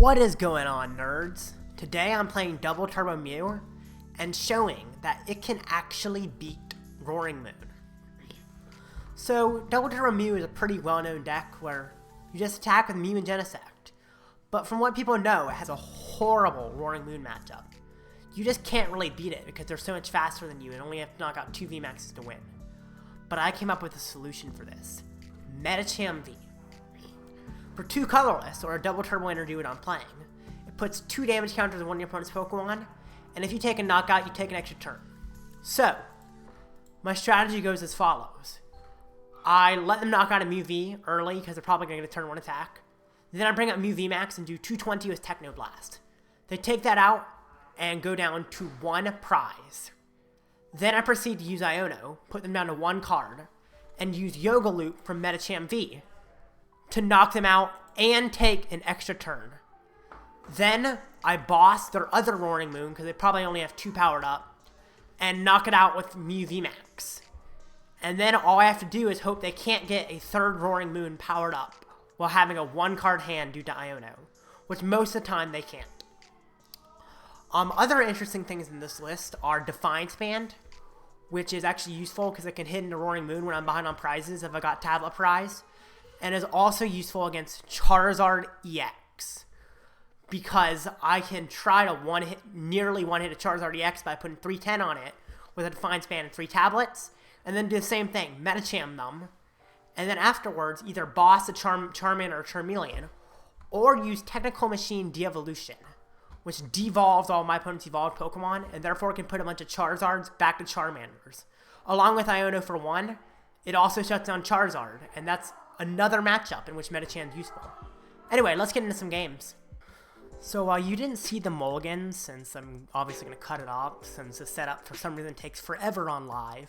What is going on, nerds? Today I'm playing Double Turbo Mew and showing that it can actually beat Roaring Moon. So Double Turbo Mew is a pretty well-known deck where you just attack with Mew and Genesect. But from what people know, it has a horrible Roaring Moon matchup. You just can't really beat it because they're so much faster than you and only have to knock out 2 VMAXs to win. But I came up with a solution for this. Medicham V. For 2 colorless, or a double turbo energy when I'm playing, it puts 2 damage counters on one of your opponent's Pokemon, and if you take a knockout, you take an extra turn. So, my strategy goes as follows. I let them knock out a Mew V early, because they're probably going to get a turn 1 attack. Then I bring up Mew VMAX and do 220 with Techno Blast. They take that out, and go down to 1 prize. Then I proceed to use Iono, put them down to 1 card, and use Yoga Loop from Medicham V to knock them out and take an extra turn. Then I boss their other Roaring Moon, because they probably only have 2 powered up, and knock it out with Mew VMAX. And then all I have to do is hope they can't get a 3rd Roaring Moon powered up while having a 1-card hand due to Iono, which most of the time they can't. Other interesting things in this list are Defiance Band, which is actually useful because it can hit into Roaring Moon when I'm behind on prizes if I got Tablet Prize, and is also useful against Charizard Ex, because I can try to nearly one-hit a Charizard Ex by putting 310 on it with a Defiance Band and 3 tablets, and then do the same thing, Medicham them, and then afterwards either boss a Charmin or Charmeleon, or use Technical Machine Devolution, which devolves all my opponent's evolved Pokemon, and therefore can put a bunch of Charizards back to Charmanders. Along with Iono for 1, it also shuts down Charizard, and that's another matchup in which Medicham's useful. Anyway, let's get into some games. So while you didn't see the mulligan, since I'm obviously going to cut it off, since the setup for some reason takes forever on live,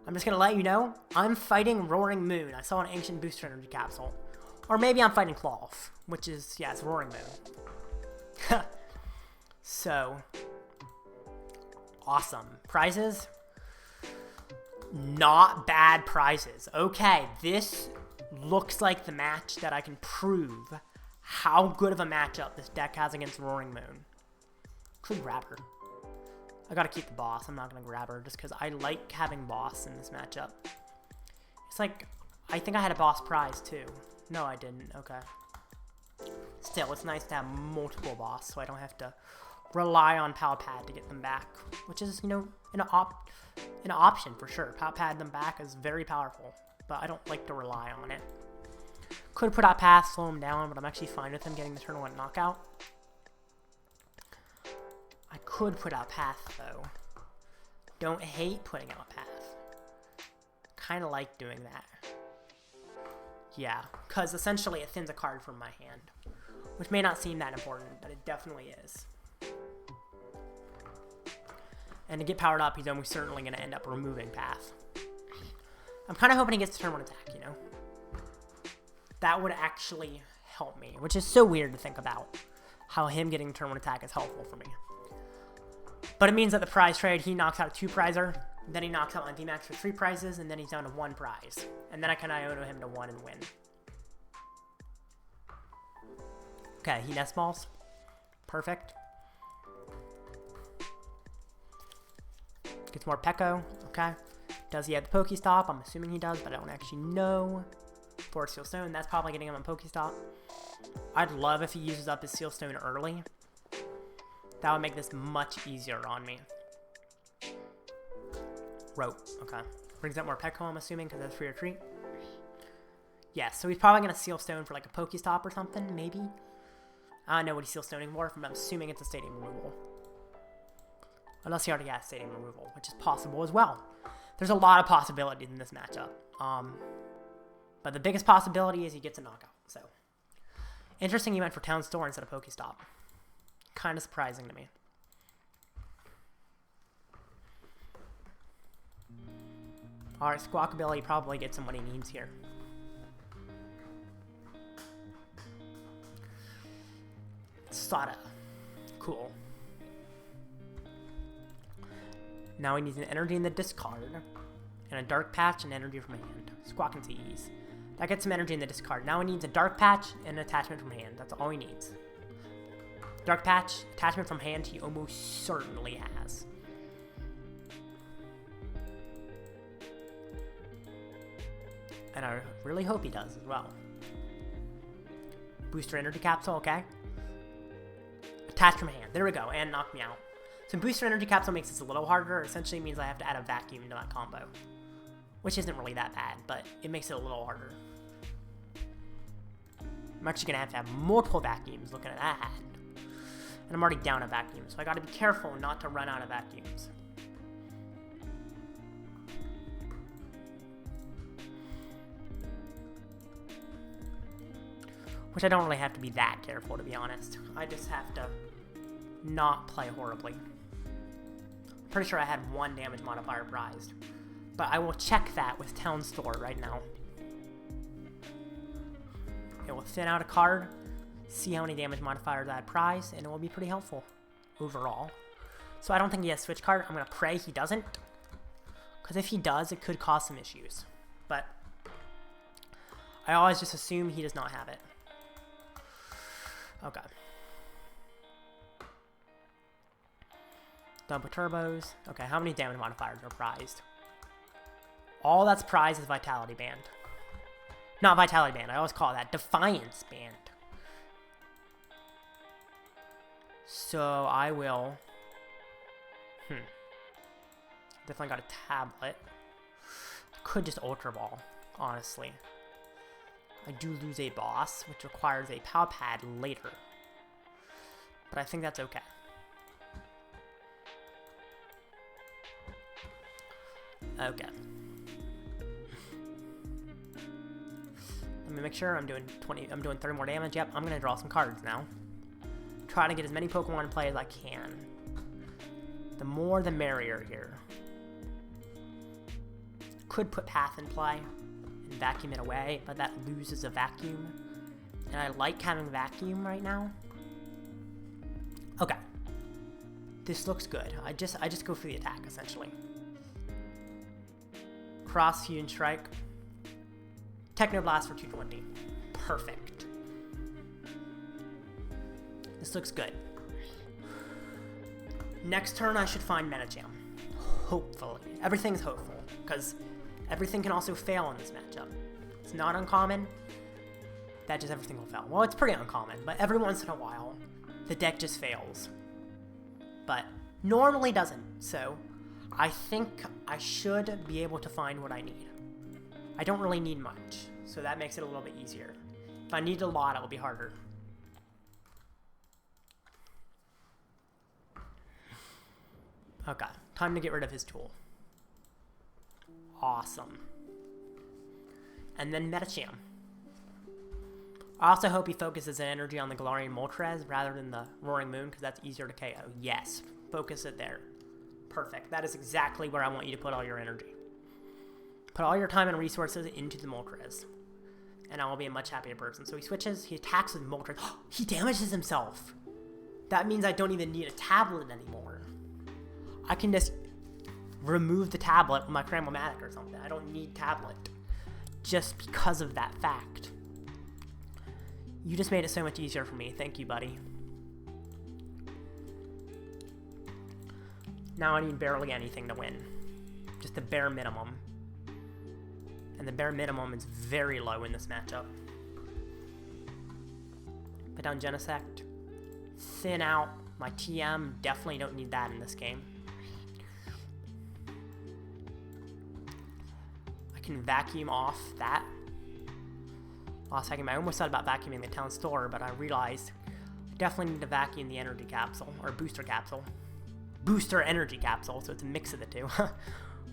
I'm just going to let you know, I'm fighting Roaring Moon. I saw an Ancient Booster Energy Capsule. Or maybe I'm fighting Cloth, which is, yeah, it's Roaring Moon. So, awesome. Prizes? Not bad prizes. Okay, this looks like the match that I can prove how good of a matchup this deck has against Roaring Moon. Could grab her. I gotta keep the boss. I'm not gonna grab her just because I like having boss in this matchup. It's like, I think I had a boss prize too. No, I didn't. Okay. Still, it's nice to have multiple boss so I don't have to rely on Pal Pad to get them back, which is, you know, an option for sure. Pal Pad them back is very powerful, but I don't like to rely on it. Could put out Path, slow him down, but I'm actually fine with him getting the turn 1 knockout. I could put out Path, though. Don't hate putting out Path. Kind of like doing that. Yeah, because essentially it thins a card from my hand, which may not seem that important, but it definitely is. And to get powered up, he's almost certainly going to end up removing Path. I'm kind of hoping he gets the turn 1 attack, you know? That would actually help me, which is so weird to think about, how him getting turn 1 attack is helpful for me. But it means that the prize trade, he knocks out a 2 prizer, then he knocks out my VMAX for 3 prizes, and then he's down to 1 prize. And then I can Iono him to 1 and win. Okay, he Nest Balls. Perfect. Gets more Pekko. Okay. Does he have the Pokestop? I'm assuming he does, but I don't actually know. For Seal Stone, that's probably getting him on Pokestop. I'd love if he uses up his Seal Stone early. That would make this much easier on me. Rope. Okay. Brings up more Pekko, I'm assuming, because that's free retreat. Yeah, so he's probably going to Seal Stone for like a Pokestop or something, maybe. I don't know what he's Seal Stoning for, but I'm assuming it's a Stadium Removal. Unless he already has Stadium Removal, which is possible as well. There's a lot of possibilities in this matchup. But the biggest possibility is he gets a knockout. So, interesting he went for Town Store instead of Pokestop. Kind of surprising to me. Alright, Squawkabilly probably gets him what he needs here. Sada. Cool. Now he needs an energy in the discard, and a dark patch and energy from hand. Squawk and Tease. That gets some energy in the discard. Now he needs a dark patch and an attachment from hand. That's all he needs. Dark Patch, attachment from hand, he almost certainly has. And I really hope he does as well. Booster Energy Capsule, okay. Attach from hand, there we go, and knock me out. So Booster Energy Capsule makes this a little harder. Essentially means I have to add a vacuum into that combo. Which isn't really that bad, but it makes it a little harder. I'm actually going to have multiple vacuums looking at that. And I'm already down a vacuum, so I got to be careful not to run out of vacuums. Which I don't really have to be that careful, to be honest. I just have to not play horribly. I'm pretty sure I had 1 damage modifier prized. But I will check that with Town Store right now. It will thin out a card, see how many damage modifiers I had prized, and it will be pretty helpful overall. So I don't think he has Switch Card. I'm going to pray he doesn't. Because if he does, it could cause some issues. But I always just assume he does not have it. Okay. Double Turbos. Okay, how many damage modifiers are prized? All that's prized is Vitality Band. Not Vitality Band, I always call it that. Defiance Band. So I will... Definitely got a tablet. Could just Ultra Ball, honestly. I do lose a boss, which requires a Pal Pad later. But I think that's okay. Okay. Let me make sure I'm doing 30 more damage. Yep, I'm gonna draw some cards now. Try to get as many Pokemon in play as I can. The more the merrier here. Could put Path in play and vacuum it away, but that loses a vacuum. And I like having vacuum right now. Okay. This looks good. I just go for the attack essentially. Cross Fusion Strike. Technoblast for 220. Perfect. This looks good. Next turn I should find Medicham. Hopefully. Everything's hopeful, because everything can also fail in this matchup. It's not uncommon that just everything will fail. Well, it's pretty uncommon, but every once in a while, the deck just fails. But normally doesn't, so I think I should be able to find what I need. I don't really need much, so that makes it a little bit easier. If I need a lot, it will be harder. Okay, time to get rid of his tool. Awesome. And then Medicham. I also hope he focuses his energy on the Galarian Moltres rather than the Roaring Moon, because that's easier to KO. Yes, focus it there. Perfect. That is exactly where I want you to put all your energy. Put all your time and resources into the Moltres, and I will be a much happier person. So he switches, he attacks with Moltres. He damages himself. That means I don't even need a tablet anymore. I can just remove the tablet with my Cram-o-matic or something. I don't need tablet. Just because of that fact. You just made it so much easier for me. Thank you, buddy. Now I need barely anything to win. Just the bare minimum. And the bare minimum is very low in this matchup. Put down Genesect. Thin out my TM. Definitely don't need that in this game. I can vacuum off that. Lost Vacuum. I almost thought about vacuuming the Town Store, but I realized I definitely need to vacuum the Energy Capsule, or Booster Capsule. Booster Energy Capsule, so it's a mix of the two.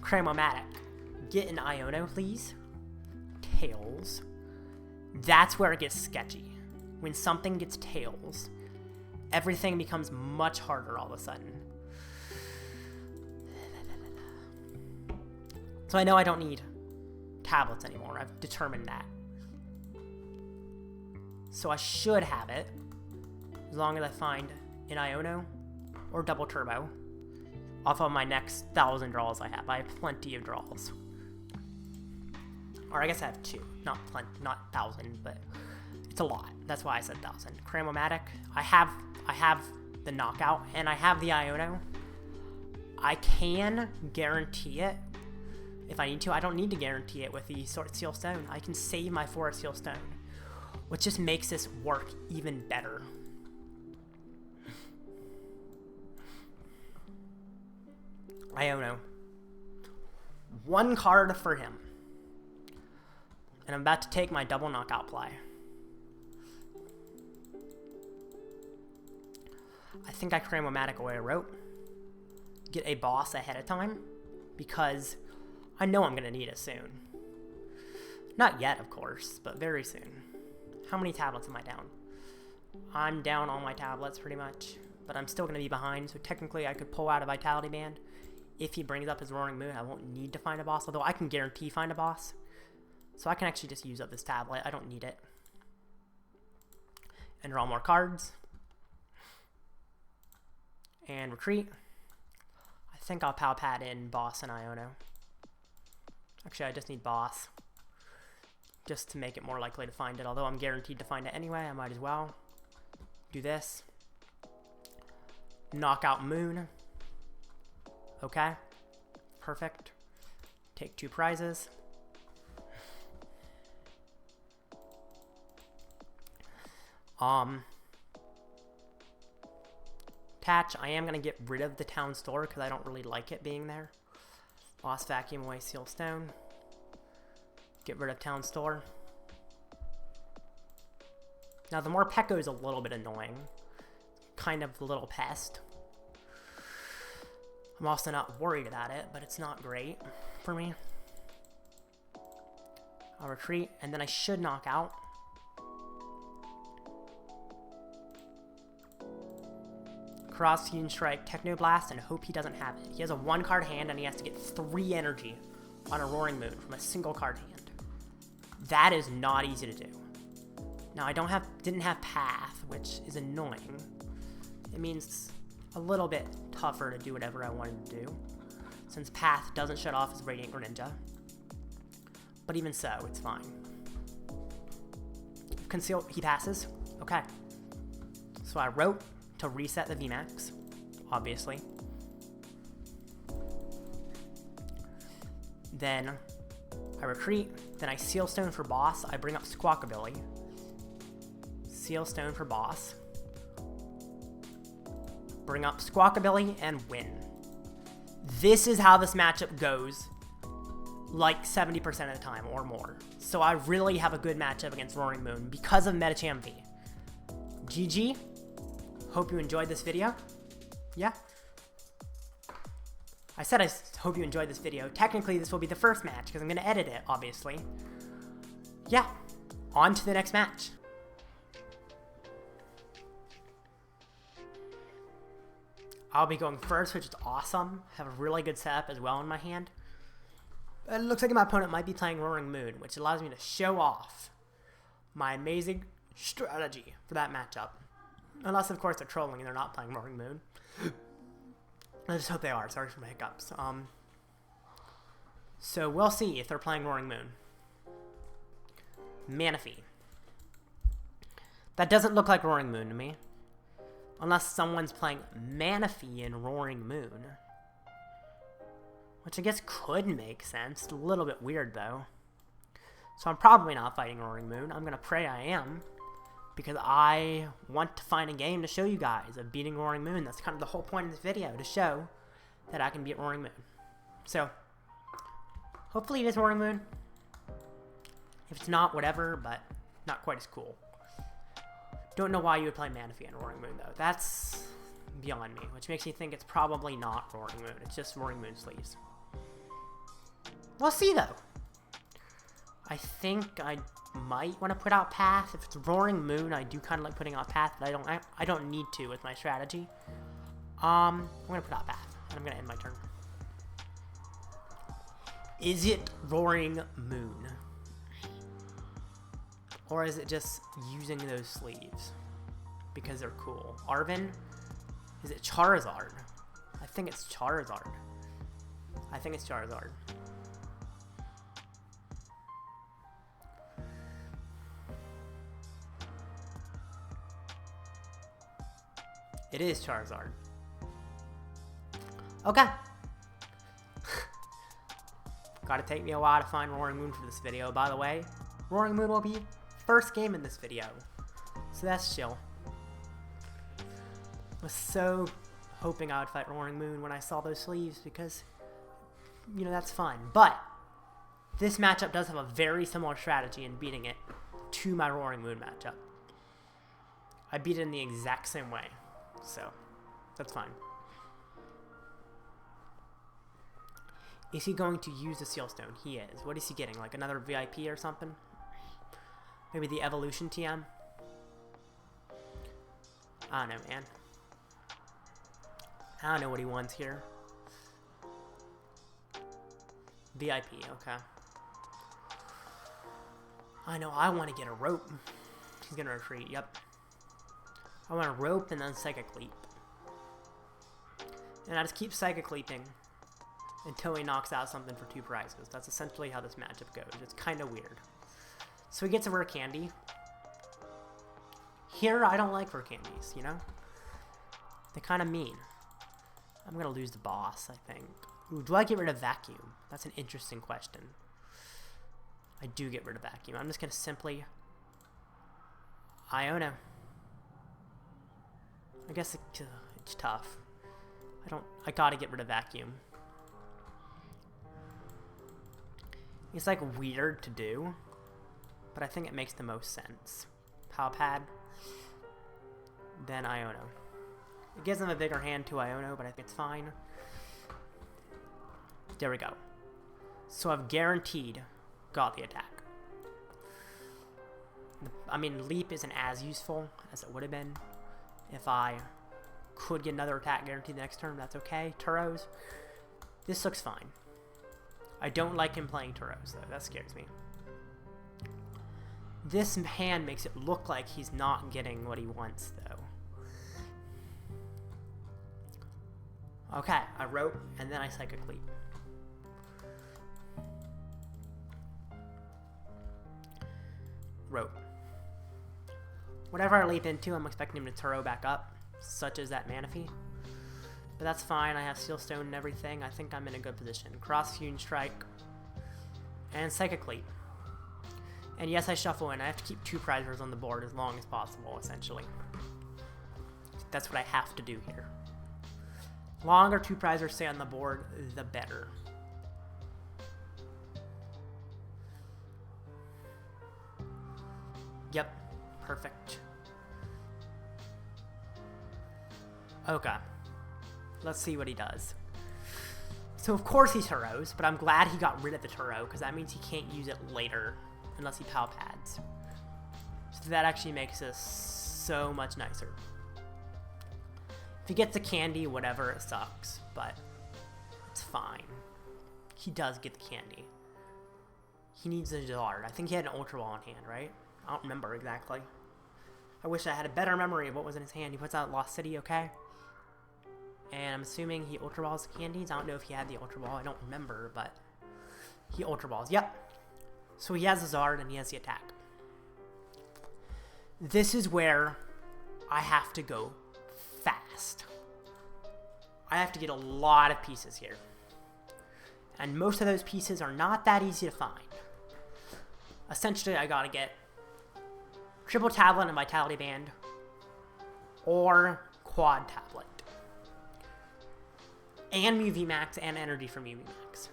Cram-o-matic. Get an Iono, please. Tails. That's where it gets sketchy. When something gets tails, everything becomes much harder all of a sudden. So I know I don't need tablets anymore. I've determined that. So I should have it, as long as I find an Iono or Double Turbo off of my next 1,000 draws I have. I have plenty of draws. Or I guess I have 2. Not 1,000, but it's a lot. That's why I said 1,000. Cram-o-matic. I have I have the knockout and I have the Iono, I can guarantee it if I need to. I don't need to guarantee it with the Sword Seal Stone. I can save my Forest Seal Stone, which just makes this work even better. Iono. One card for him. And I'm about to take my double knockout play. I think I Cram-o-matic away a rope. Get a boss ahead of time, because I know I'm going to need it soon. Not yet, of course, but very soon. How many tablets am I down? I'm down all my tablets, pretty much. But I'm still going to be behind, so technically I could pull out a Vitality Band. If he brings up his Roaring Moon, I won't need to find a boss, although I can guarantee find a boss. So I can actually just use up this tablet. I don't need it. And draw more cards. And retreat. I think I'll Pal Pad in boss and Iono. Actually, I just need boss, just to make it more likely to find it. Although I'm guaranteed to find it anyway, I might as well do this. Knockout Moon. Okay. Perfect. Take 2 prizes. Attach. I am going to get rid of the town store because I don't really like it being there. Lost Vacuum away Seal Stone. Get rid of town store. Now the more Pecco is a little bit annoying. Kind of a little pest. I'm also not worried about it, but it's not great for me. I'll retreat, and then I should knock out. Cross Fusion Strike, Techno Blast, and hope he doesn't have it. He has a 1-card hand, and he has to get 3 energy on a Roaring Moon from a single card hand. That is not easy to do. Now I didn't have Path, which is annoying. It means a little bit tougher to do whatever I wanted to do, since Path doesn't shut off his Radiant Greninja. But even so, it's fine. Conceal, he passes. Okay. So I wrote to reset the VMAX, obviously. Then I retreat, then I Seal Stone for boss. I bring up Squawkabilly. Seal Stone for boss. Bring up Squawkabilly and win. This is how this matchup goes, like 70% of the time or more. So I really have a good matchup against Roaring Moon because of Medicham V. GG. Hope you enjoyed this video. Yeah. I said I hope you enjoyed this video. Technically, this will be the first match because I'm going to edit it, obviously. Yeah. On to the next match. I'll be going first, which is awesome. Have a really good setup as well in my hand. It looks like my opponent might be playing Roaring Moon, which allows me to show off my amazing strategy for that matchup. Unless, of course, they're trolling and they're not playing Roaring Moon. I just hope they are. Sorry for my hiccups. So we'll see if they're playing Roaring Moon. Manaphy. That doesn't look like Roaring Moon to me. Unless someone's playing Manaphy in Roaring Moon. Which I guess could make sense. It's a little bit weird, though. So I'm probably not fighting Roaring Moon. I'm going to pray I am. Because I want to find a game to show you guys of beating Roaring Moon. That's kind of the whole point of this video, to show that I can beat Roaring Moon. So, hopefully it is Roaring Moon. If it's not, whatever, but not quite as cool. Don't know why you would play Manaphy in Roaring Moon, though. That's beyond me, which makes me think it's probably not Roaring Moon. It's just Roaring Moon sleeves. We'll see, though. I think I might want to put out Path. If it's Roaring Moon, I do kind of like putting out Path, but I don't need to with my strategy. I'm going to put out Path, and I'm going to end my turn. Is it Roaring Moon? Or is it just using those sleeves because they're cool? Arven? Is it Charizard? I think it's Charizard. I think it's Charizard. It is Charizard. Okay. Gotta take me a while to find Roaring Moon for this video. By the way, Roaring Moon will be first game in this video. So that's chill. I was so hoping I would fight Roaring Moon when I saw those sleeves because, you know, that's fun. But this matchup does have a very similar strategy in beating it to my Roaring Moon matchup. I beat it in the exact same way. So, that's fine. Is he going to use the Seal Stone? He is. What is he getting? Like another VIP or something? Maybe the Evolution TM? I don't know, man. I don't know what he wants here. VIP, okay. I know, I want to get a rope. He's going to retreat, yep. I want a rope and then Psychic Leap. And I just keep Psychic Leaping until he knocks out something for 2 prizes. That's essentially how this matchup goes. It's kind of weird. So he gets a rare candy. Here, I don't like rare candies, you know? They're kind of mean. I'm going to lose the boss, I think. Ooh, do I get rid of Vacuum? That's an interesting question. I do get rid of Vacuum. I'm just going to simply Iono. I guess it's tough. I gotta get rid of Vacuum. It's like weird to do, but I think it makes the most sense. Pal Pad, then Iono. It gives them a bigger hand to Iono, but I think it's fine. There we go. So I've guaranteed got the attack. I mean, Leap isn't as useful as it would have been if I could get another attack guaranteed the next turn. That's okay. Turos. This looks fine. I don't like him playing Turos, though. That scares me. This hand makes it look like he's not getting what he wants, though. Okay, I Rope, and then I Psychic Leap. Rope. Whatever I leap into, I'm expecting him to Turo back up, such as that Manaphy. But that's fine, I have Seal Stone and everything. I think I'm in a good position. Cross Fusion Strike, and Psychic Leap. And yes, I shuffle in. I have to keep 2 prizers on the board as long as possible, essentially. That's what I have to do here. Longer 2 prizers stay on the board, the better. Yep, perfect. Okay, let's see what he does. So of course he Turos, but I'm glad he got rid of the Turo, because that means he can't use it later unless he Pal Pads. So that actually makes this so much nicer. If he gets the candy, whatever, it sucks, but it's fine. He does get the candy. He needs a Zard. I think he had an Ultra Ball in hand, right? I don't remember exactly. I wish I had a better memory of what was in his hand. He puts out Lost City, okay? And I'm assuming he Ultra Balls candies. I don't know if he had the Ultra Ball. I don't remember, but he Ultra Balls. Yep. So he has the Zard and he has the attack. This is where I have to go fast. I have to get a lot of pieces here. And most of those pieces are not that easy to find. Essentially, I gotta get Triple Tablet and Vitality Band, or Quad Tablet. And Mew VMAX and Energy for Mew VMAX.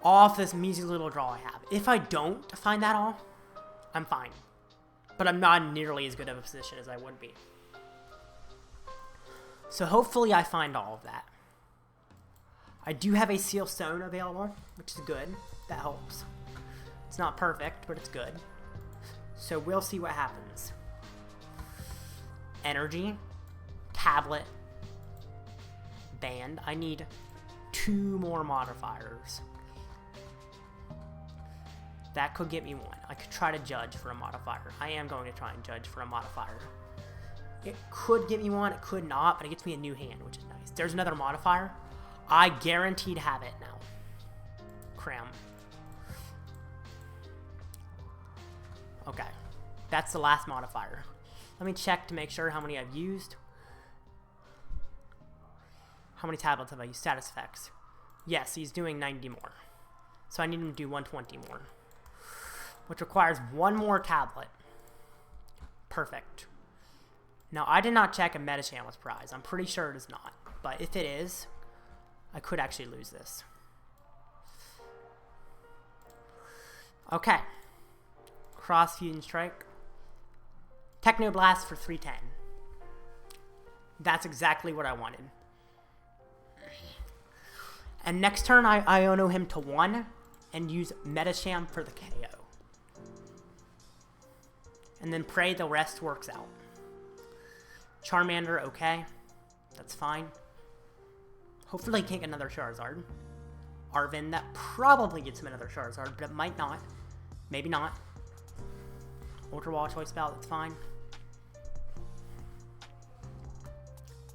Off this measly little draw I have. If I don't find that all, I'm fine. But I'm not nearly as good of a position as I would be. So hopefully I find all of that. I do have a Seal Stone available, which is good. That helps. It's not perfect, but it's good. So we'll see what happens. Energy, Tablet, Band. I need 2 more modifiers. That could get me 1. I could try to Judge for a modifier. I am going to try and Judge for a modifier. It could get me 1, it could not, but it gets me a new hand, which is nice. There's another modifier. I guaranteed have it now. Cram. Okay. That's the last modifier. Let me check to make sure how many I've used. How many tablets have I used? Status effects. Yes, he's doing 90 more. So I need him to do 120 more. Which requires one more tablet. Perfect. Now, I did not check if Medicham was prized. I'm pretty sure it is not. But if it is, I could actually lose this. Okay. Cross Fusion Strike. Techno Blast for 310. That's exactly what I wanted. And next turn, I Iono him to 1 and use Medicham for the KO. And then pray the rest works out. Charmander, okay. That's fine. Hopefully he can't get another Charizard. Arvin, that probably gets him another Charizard, but it might not. Maybe not. Ultra Ball Choice Belt, that's fine.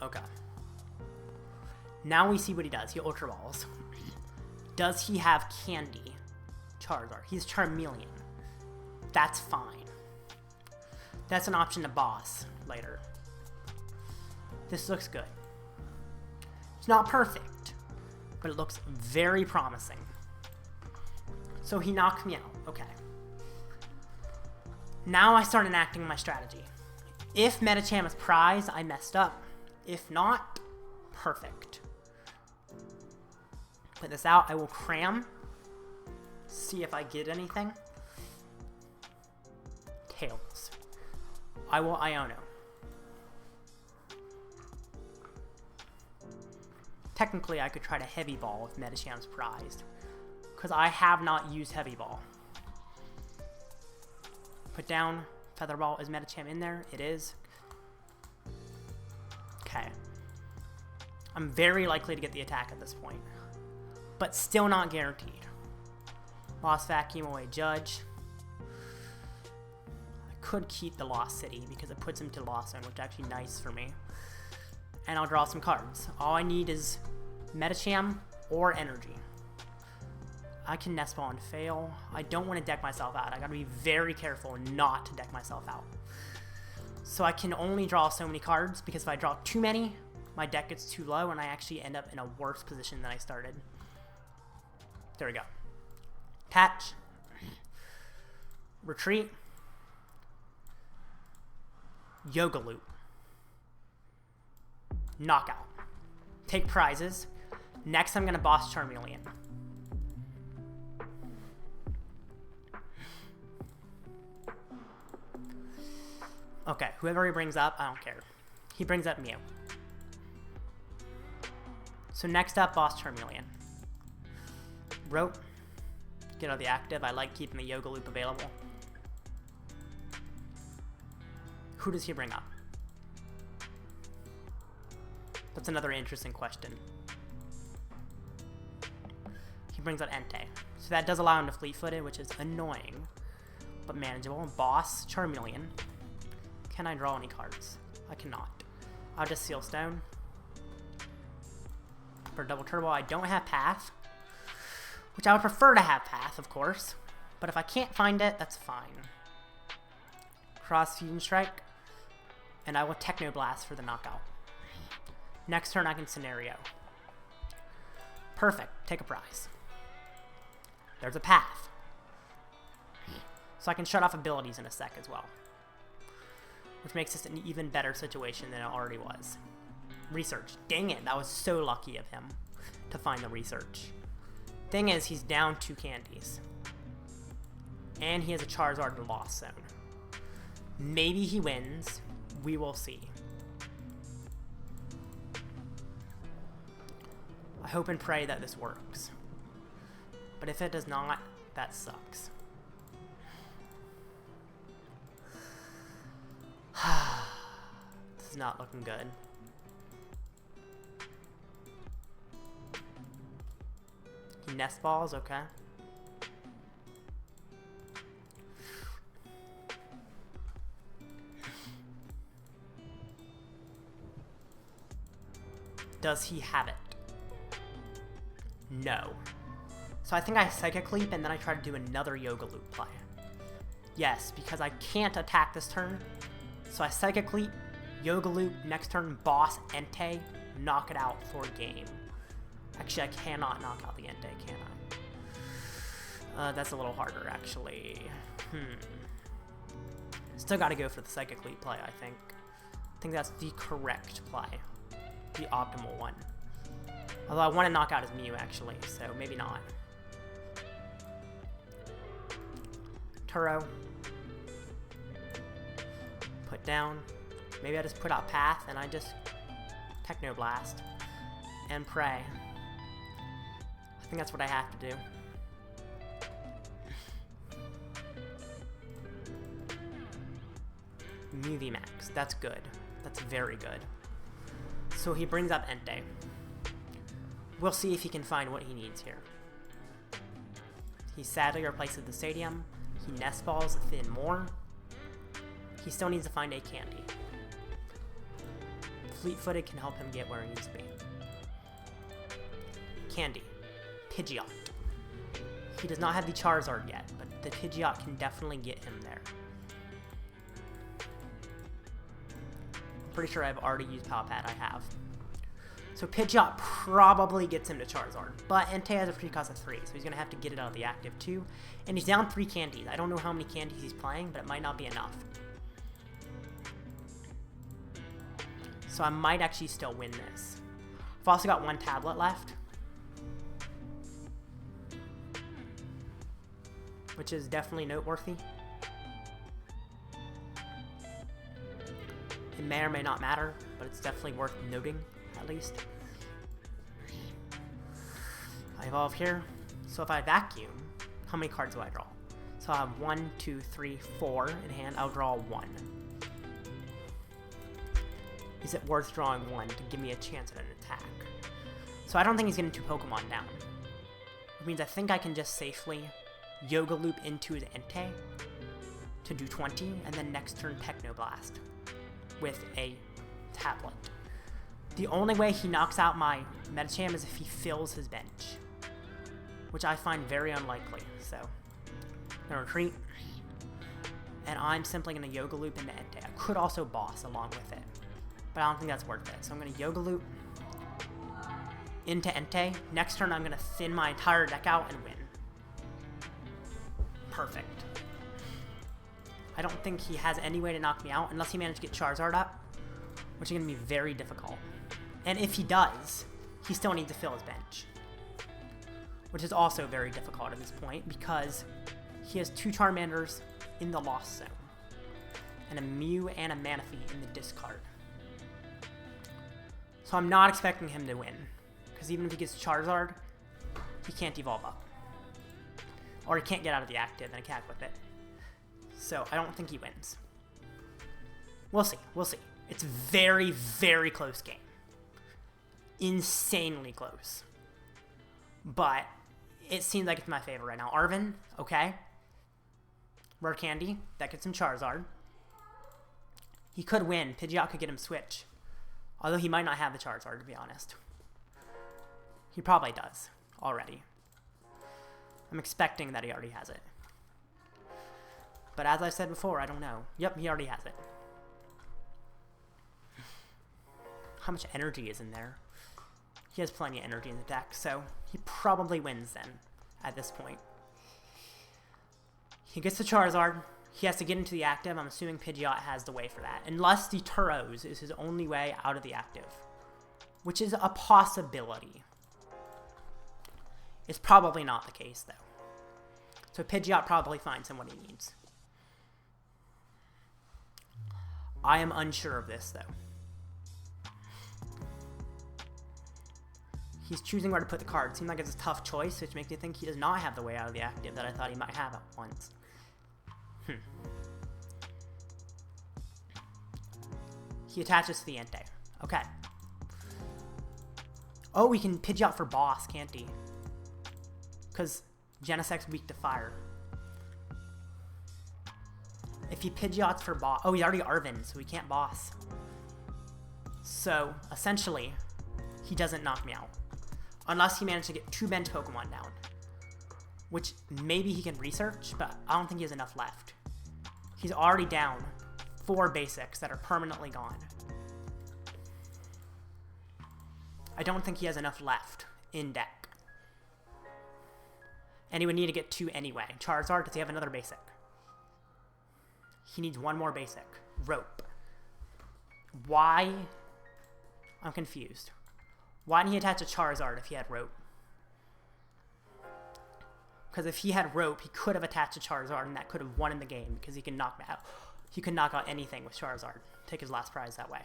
Okay. Now we see what he does. He Ultra Balls. Does he have Candy? Charizard. He's Charmeleon. That's fine. That's an option to boss later. This looks good. It's not perfect, but it looks very promising. So he knocked me out. Okay. Now I start enacting my strategy. If Medicham is prized, I messed up. If not, perfect. Put this out. I will cram. See if I get anything. Tails. I will Iono. Technically, I could try to Heavy Ball if Medicham's prized, because I have not used Heavy Ball. Put down Feather Ball. Is Medicham in there? It is. Okay. I'm very likely to get the attack at this point, but still not guaranteed. Lost Vacuum away Judge. I could keep the Lost City because it puts him to Lost Zone, which is actually nice for me. And I'll draw some cards. All I need is Medicham or Energy. I can Nest Ball and fail. I don't want to deck myself out. I gotta be very careful not to deck myself out. So I can only draw so many cards, because if I draw too many, my deck gets too low and I actually end up in a worse position than I started. There we go. Catch. Retreat. Yoga Loop. Knockout. Take prizes. Next, I'm going to boss Charmeleon. Okay, whoever he brings up, I don't care. He brings up Mew. So next up, boss Charmeleon. Rope. Get out of the active. I like keeping the Yoga Loop available. Who does he bring up? That's another interesting question. He brings out Entei. So that does allow him to fleet-footed, which is annoying, but manageable. Boss Charmeleon. Can I draw any cards? I cannot. I'll just Seal Stone. For Double Turbo, I don't have Path, which I would prefer to have Path, of course. But if I can't find it, that's fine. Cross Fusion Strike. And I will Techno Blast for the knockout. Next turn, I can Scenario. Perfect. Take a prize. There's a Path. So I can shut off abilities in a sec as well, which makes this an even better situation than it already was. Research. Dang it, that was so lucky of him to find the research. Thing is, he's down 2 candies. And he has a Charizard in Lost Zone. Maybe he wins. We will see. I hope and pray that this works. But if it does not, that sucks. This is not looking good. He Nest Balls, okay. Does he have it? No. So I think I Psychic Leap and then I try to do another Yoga Loop play. Yes, because I can't attack this turn, So I Psychic Leap, Yoga Loop, next turn Boss, Entei, knock it out for game. Actually, I cannot knock out the Entei, can I? That's a little harder, actually. Still gotta go for the Psychic Leap play, I think. I think that's the correct play. The optimal one. Although I want to knock out his Mew, actually, so maybe not. Turo. Put down. Maybe I just put out Path and I just Techno Blast and pray. I think that's what I have to do. Mew VMAX. That's good. That's very good. So he brings up Entei. We'll see if he can find what he needs here. He sadly replaces the Stadium. He Nest Balls Thin more. He still needs to find a Candy. Fleet-footed can help him get where he needs to be. Candy. Pidgeot. He does not have the Charizard yet, but the Pidgeot can definitely get him there. Pretty sure I've already used Pal Pad. I have. So Pidgeot probably gets him to Charizard, but Entei has a free cost of 3, so he's going to have to get it out of the active too. And he's down 3 candies. I don't know how many candies he's playing, but it might not be enough. So I might actually still win this. I've also got 1 tablet left, which is definitely noteworthy. It may or may not matter, but it's definitely worth noting, at least. I evolve here. So if I vacuum, how many cards do I draw? So I have 1, 2, 3, 4 in hand. I'll draw 1. Is it worth drawing 1 to give me a chance at an attack? So I don't think he's getting 2 Pokemon down. Which means I think I can just safely Yoga Loop into his Entei to do 20, and then next turn Techno Blast with a tablet. The only way he knocks out my Medicham is if he fills his bench, which I find very unlikely. So I'm gonna retreat, and I'm simply gonna Yoga Loop into Entei. I could also Boss along with it, but I don't think that's worth it. So I'm gonna Yoga Loop into Entei. Next turn I'm gonna thin my entire deck out and win. Perfect. I don't think he has any way to knock me out unless he manages to get Charizard up, which is going to be very difficult. And if he does, he still needs to fill his bench, which is also very difficult at this point because he has 2 Charmanders in the Lost Zone and a Mew and a Manaphy in the discard. So I'm not expecting him to win because even if he gets Charizard, he can't evolve up. Or he can't get out of the active and attack with it. So I don't think he wins. We'll see. We'll see. It's very, very close game. Insanely close. But it seems like it's my favorite right now. Arven, okay. Rare Candy, that gets him Charizard. He could win. Pidgeot could get him Switch. Although he might not have the Charizard, to be honest. He probably does already. I'm expecting that he already has it. But as I said before, I don't know. Yep, he already has it. How much energy is in there? He has plenty of energy in the deck, so he probably wins then, at this point. He gets the Charizard. He has to get into the active. I'm assuming Pidgeot has the way for that. Unless the Turos is his only way out of the active, which is a possibility. It's probably not the case, though. So Pidgeot probably finds him what he needs. I am unsure of this, though. He's choosing where to put the card. Seems like it's a tough choice, which makes me think he does not have the way out of the active that I thought he might have at once. He attaches to the Entei. Okay. Oh, we can Pidgeot for Boss, can't he? Because Genesect's weak to fire. If he Pidgeots for Boss... Oh, he's already Arven, so he can't Boss. So, essentially, he doesn't knock me out. Unless he managed to get 2 bench Pokemon down. Which maybe he can research, but I don't think he has enough left. He's already down 4 basics that are permanently gone. I don't think he has enough left in deck. And he would need to get 2 anyway. Charizard, does he have another basic? He needs 1 more basic. Rope. Why? I'm confused. Why didn't he attach a Charizard if he had Rope? Because if he had Rope, he could have attached a Charizard, and that could have won in the game, because he can knock out. He could knock out anything with Charizard. Take his last prize that way.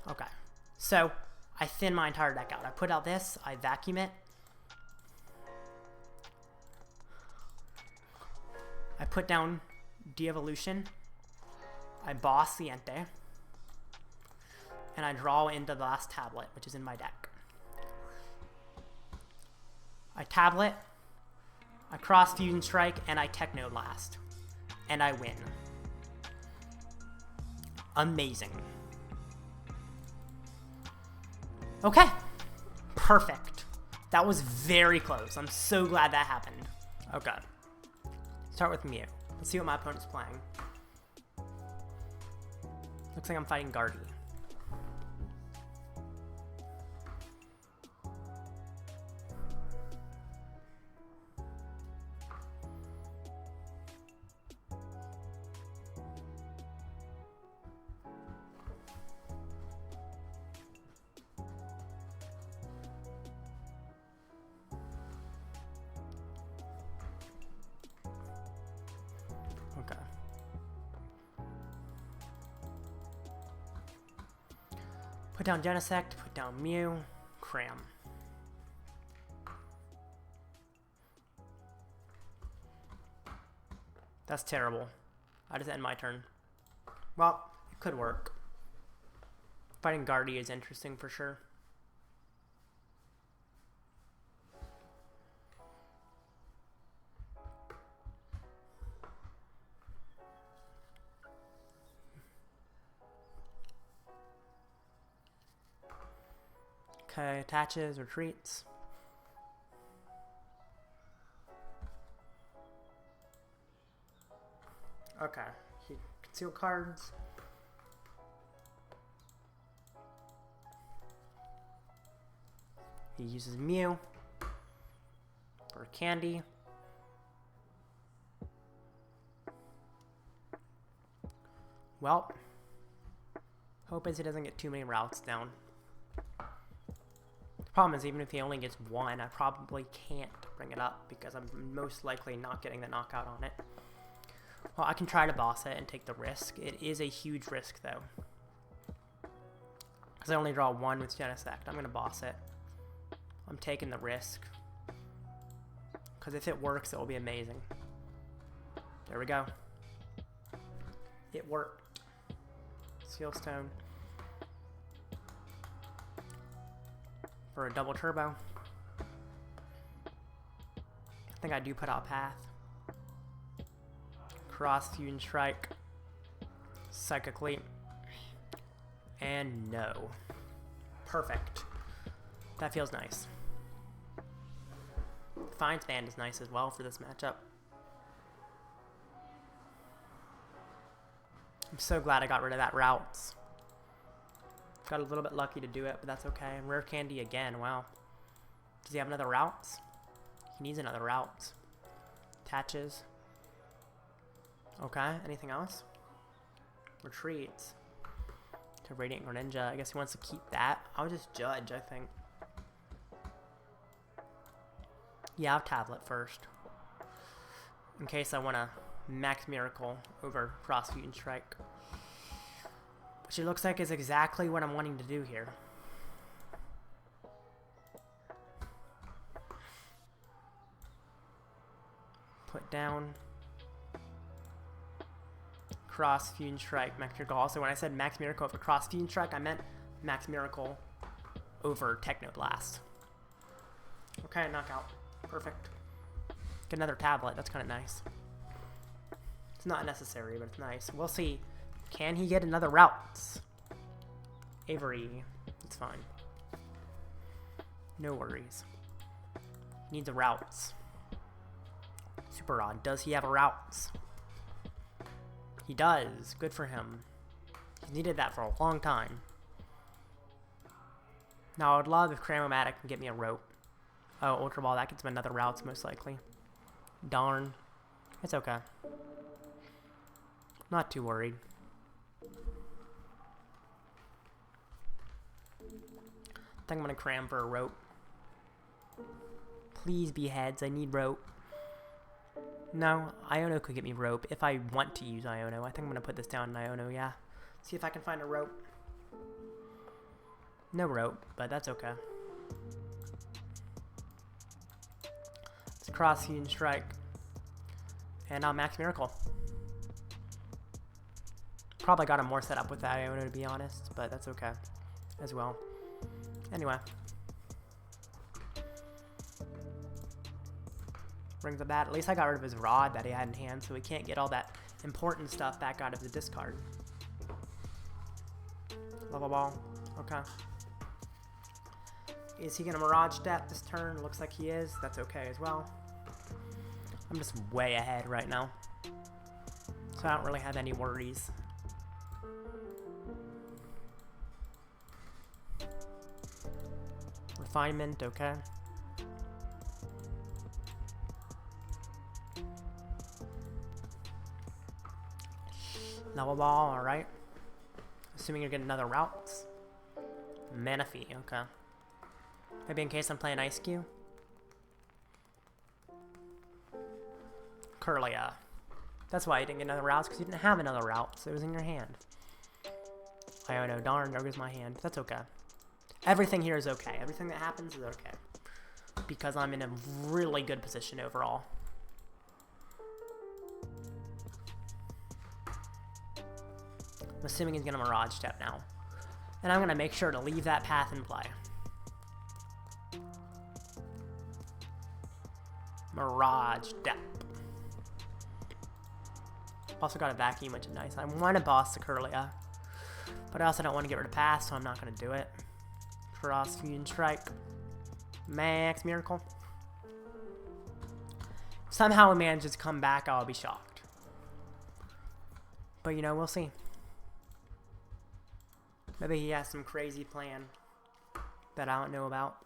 Okay. So, I thin my entire deck out. I put out this, I vacuum it. I put down Devolution. I boss the Entei. And I draw into the last tablet, which is in my deck. I tablet, I cross Fusion Strike, and I Techno Blast. And I win. Amazing. Okay. Perfect. That was very close. I'm so glad that happened. Okay. Start with Mew. Let's see what my opponent's playing. Looks like I'm fighting Gardevoir. Okay. Put down Genesect, put down Mew, Cram. That's terrible. I just end my turn. Well, it could work. Fighting Gardevoir is interesting for sure. Okay, attaches, retreats. Okay, he conceal cards. He uses Mew for candy. Well, hope is he doesn't get too many routes down. Problem is, even if he only gets 1, I probably can't bring it up because I'm most likely not getting the knockout on it. Well, I can try to boss it and take the risk. It is a huge risk, though. Because I only draw 1 with Genesect. I'm going to boss it. I'm taking the risk. Because if it works, it will be amazing. There we go. It worked. Seal Stone. For a double turbo. I think I do put out Path. Cross Fusion Strike. Psychic Leap. And no. Perfect. That feels nice. Defiance Band is nice as well for this matchup. I'm so glad I got rid of that routes. Got a little bit lucky to do it, but that's okay. Rare candy again, wow. Does he have another routes? He needs another routes. Attaches. Okay, anything else? Retreats. To Radiant Greninja. I guess he wants to keep that. I'll just Judge, I think. Yeah, I'll tablet first. In case I want to Max Miracle over Cross Fusion Strike. Which it looks like is exactly what I'm wanting to do here. Put down Cross Fusion Strike, Max Miracle. Also, when I said Max Miracle over Cross Fusion Strike, I meant Max Miracle over Techno Blast. Okay, knockout. Perfect. Get another tablet. That's kind of nice. It's not necessary, but it's nice. We'll see. Can he get another routes? Avery. It's fine. No worries. Needs a routes. Super odd. Does he have a routes? He does. Good for him. He needed that for a long time. Now, I would love if Cram-o-matic can get me a rope. Oh, Ultra Ball, that gets him another routes, most likely. Darn. It's okay. Not too worried. I think I'm gonna cram for a rope. Please be heads, I need rope. No, Iono could get me rope if I want to use Iono. I think I'm gonna put this down in Iono, yeah. See if I can find a rope. No rope, but that's okay. Let's cross Hisuian Strike. And I'll Max Miracle. Probably got him more set up with that Iono, to be honest, but that's okay as well. Anyway. Brings a bat. At least I got rid of his rod that he had in hand, so he can't get all that important stuff back out of the discard. Level Ball. Okay. Is he gonna Mirage Step this turn? Looks like he is. That's okay as well. I'm just way ahead right now, so I don't really have any worries. Refinement, okay. Level Ball, alright. Assuming you're getting another routes. Manaphy, okay. Maybe in case I'm playing Ice Cube. Curlia. That's why you didn't get another routes, because you didn't have another route, so it was in your hand. Iono, darn, there goes my hand. That's okay. Everything here is okay. Everything that happens is okay. Because I'm in a really good position overall. I'm assuming he's going to Mirage Step now. And I'm going to make sure to leave that path in play. Mirage Step. Also got a Vacuum, which is nice. I want to boss the Curlia. But I also don't want to get rid of Pass, so I'm not going to do it. Cross Hisuian Strike. Max Miracle. If somehow he manages to come back, I'll be shocked. But you know, we'll see. Maybe he has some crazy plan that I don't know about.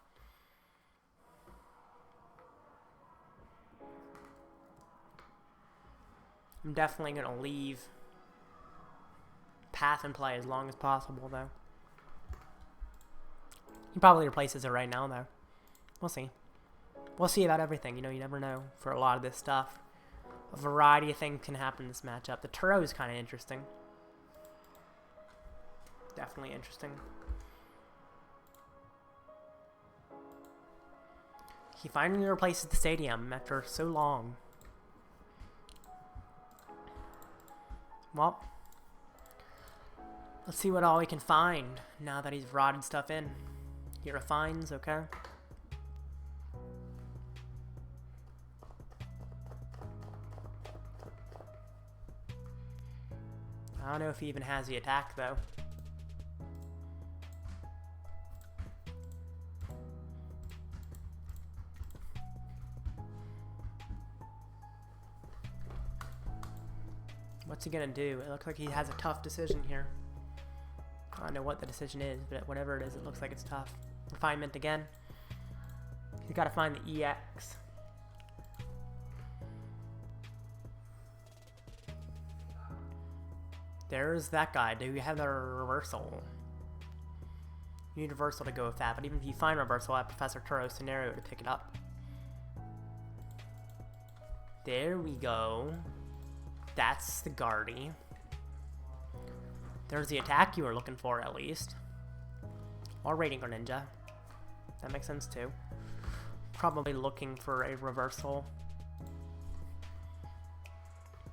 I'm definitely going to leave Path in play as long as possible, though. He probably replaces it right now, though. We'll see. We'll see about everything. You know, you never know for a lot of this stuff. A variety of things can happen in this matchup. The Turo is kind of interesting. Definitely interesting. He finally replaces the stadium after so long. Well, let's see what all we can find now that he's rotted stuff in. He refines, okay. I don't know if he even has the attack, though. What's he gonna do? It looks like he has a tough decision here. I don't know what the decision is, but whatever it is, it looks like it's tough. Refinement again. He's got to find the EX. There's that guy. Do we have the reversal? You need reversal to go with that, but even if you find reversal, I have Professor Turo's scenario to pick it up. There we go. That's the Guardy. There's the attack you were looking for, at least. Or Rating Greninja. That makes sense, too. Probably looking for a reversal.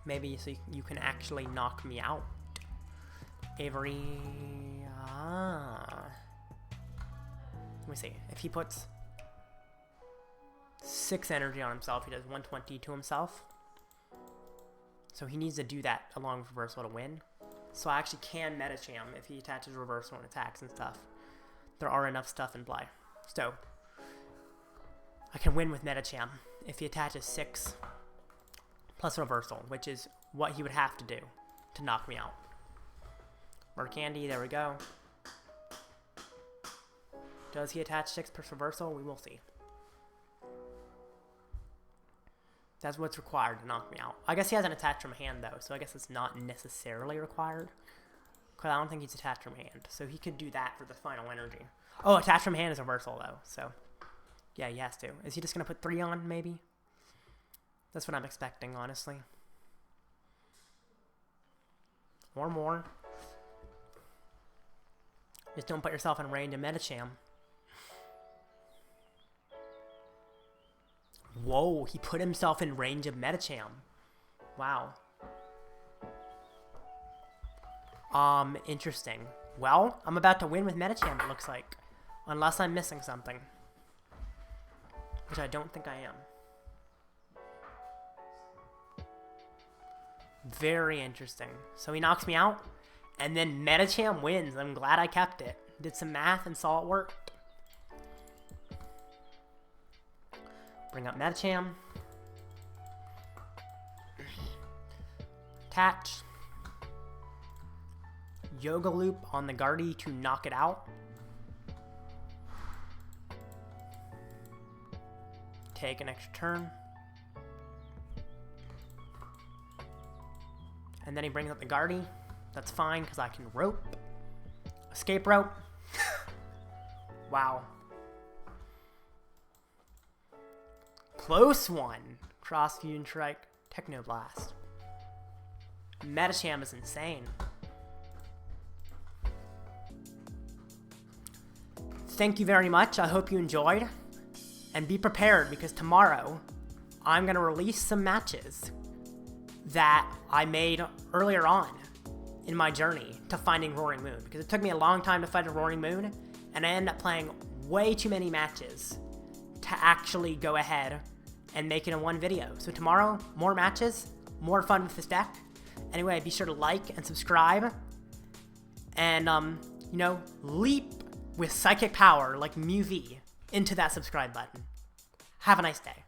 Maybe so you can actually knock me out. Avery... Let me see. If he puts 6 energy on himself, he does 120 to himself. So he needs to do that along with reversal to win. So I actually can Medicham if he attaches reversal and attacks and stuff. There are enough stuff in play. So I can win with Medicham if he attaches 6 plus reversal, which is what he would have to do to knock me out. More candy, there we go. Does he attach 6 per reversal? We will see. That's what's required to knock me out. I guess he hasn't attached from hand, though, so I guess it's not necessarily required. Because I don't think he's attached from hand. So he could do that for the final energy. Oh, attached from hand is reversal, though. So, yeah, he has to. Is he just going to put 3 on, maybe? That's what I'm expecting, honestly. Or more. Just don't put yourself in range of Medicham. Whoa, he put himself in range of Medicham. Wow. Interesting. Well, I'm about to win with Medicham, it looks like. Unless I'm missing something. Which I don't think I am. Very interesting. So he knocks me out, and then Medicham wins. I'm glad I kept it. Did some math and saw it worked. Bring up Medicham. Attach. Yoga Loop on the Guardy to knock it out. Take an extra turn. And then he brings up the Guardy. That's fine, because I can rope. Escape Rope. Wow. Close one. Cross Fusion Strike. Techno Blast. Medicham is insane. Thank you very much. I hope you enjoyed. And be prepared, because tomorrow I'm going to release some matches that I made earlier on in my journey to finding Roaring Moon. Because it took me a long time to find a Roaring Moon, and I ended up playing way too many matches to actually go ahead and make it in one video. So tomorrow, more matches, more fun with this deck. Anyway, be sure to like and subscribe. And, you know, leap with psychic power like Mew V into that subscribe button. Have a nice day.